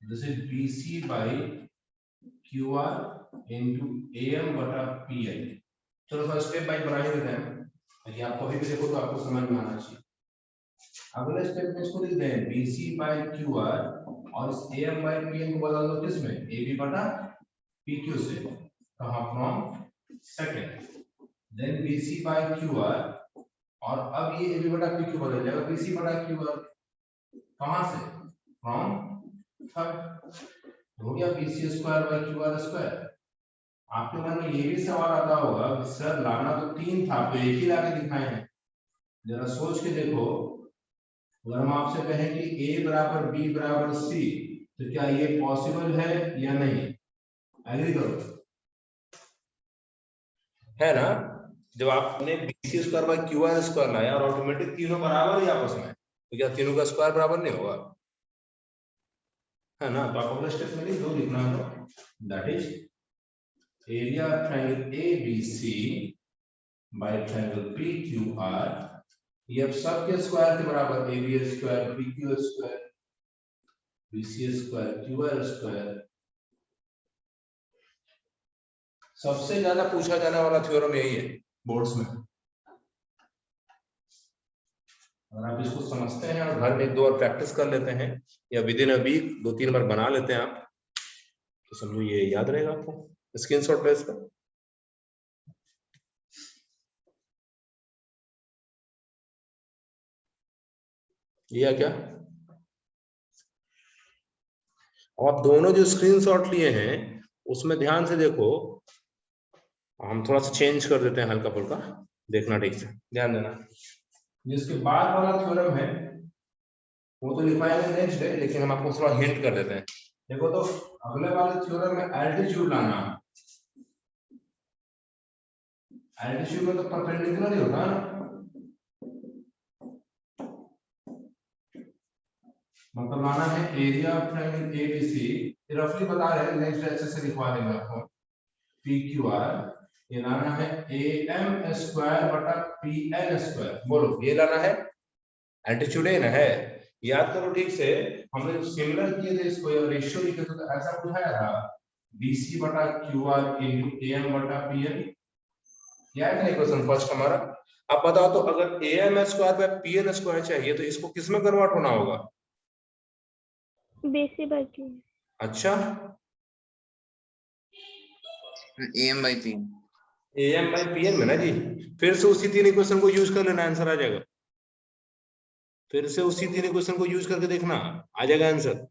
this is BC by Q R into M बटा पी एन। चलो फर्स्ट स्टेप बाई बना ही देते हैं, ये आपको अभी भी देखो तो आपको समझ में आना चाहिए। अगले स्टेप में इसको लिख दें बीसी बाई क्यू आर और इस am बाई pn को बदल दो किसमें, ab बटा pq से। कहां? From second, then bc by qr और अब ये ab बटा pq बदल जाएगा bc बटा qr। कहां से? From third. हो गया bc square by qr square. आपके मन में ये भी सवाल आता होगा सर लाना तो तीन था, तो एक ही लाके दिखाए हैं। जरा सोच के देखो, अगर हम आपसे कहें कि a बराबर b बराबर c, तो क्या ये पॉसिबल है या नहीं? एग्री करो, है ना? जब आपने bc square by qr square लाया और ऑटोमेटिक तीनों बराबर ही आपस में, तो क्या तीनों का स्क्वायर बराबर नहीं होगा? है ना? तो आप अगले स्टेप में दो लिखना है, that is area of triangle abc by triangle pqr। ये अब सबके स्क्वायर के बराबर, ab square pq square bc square qr square. सबसे ज्यादा पूछा जाने वाला थ्योरम यही है बोर्ड्स में। अगर आप इसको समझते हैं और घर में एक दो और प्रैक्टिस कर लेते हैं या विद इन अ वीक 2-3 बार बना लेते हैं आप, तो समझो ये याद रहेगा आपको। स्क्रीनशॉट ले इसका। ये क्या? आप दोनों जो स्क्रीनशॉट लिए हैं उसमें ध्यान से देखो, हम थोड़ा सा चेंज कर देते हैं हल्का फुल्का, देखना ठीक से, ध्यान देना। जिसके बाद वाला थ्योरम है वो तो लिखवाएंगे नेक्स्ट डे, लेकिन हम आपको थोड़ा हिंट कर देते हैं। देखो तो अगले वाले थ्योरम में एल्टीट्यूड लाना है। एल्टीट्यूड में तो परपेंडिकुलर ही होगा ना, मतलब लाना है एरिया ऑफ ट्रायंगल एबीसी। रफली बता रहे हैं, नेक्स्ट अच्छे से लिखवा देंगे आपको। PQR ये लाना है AM स्क्वायर बटा PN स्क्वायर। बोलो ये लाना है, एल्टीट्यूड है ना, है। याद करो ठीक से, हमने सिमिलर किए थे इसको, या रेशियो लिखे थे तो ऐसा पूछा था BC बटा QR इनटू AM बटा PN। याद है क्वेश्चन फर्स्ट हमारा। अब बताओ तो अगर AM square by PN square चाहिए तो इसको किस में कन्वर्ट होना होगा? BC by Q। अच्छा, AM by P। AM by PN में ना जी, फिर से उसी तीन इक्वेशन को यूज कर लेना, आंसर आ जाएगा। फिर से उसी तीन इक्वेशन को यूज करके देखना, आ जाएगा आंसर।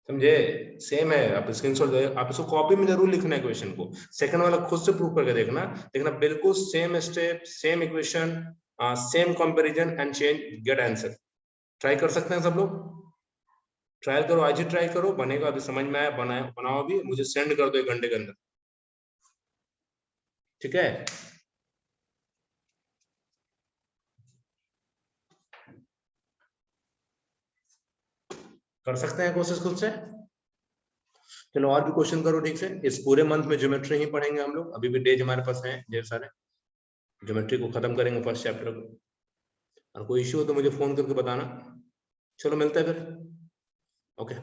समझे? सेम है। आप स्क्रीनशॉट दे, आप इसको कॉपी में जरूर लिखना है क्वेश्चन को। सेकंड वाला खुद से प्रूव करके देखना, देखना बिल्कुल same step, same equation, same comparison and change, get answer. Try कर सकते हैं सब लोग, ट्रायल करो, आज ही ट्राई करो, बनेगा। अभी समझ में आया, बनाओ, अभी मुझे सेंड कर दो 1 घंटे के अंदर, ठीक है? कर सकते हैं कोशिश खुद से। चलो और भी क्वेश्चन करो ठीक से। इस पूरे मंथ में ज्योमेट्री ही पढ़ेंगे हम लोग, अभी भी डेज हमारे पास हैं ढेर सारे। ज्योमेट्री को खत्म करेंगे फर्स्ट चैप्टर को, और कोई इश्यू हो तो मुझे फोन करके बताना। चलो मिलते हैं फिर, ओके।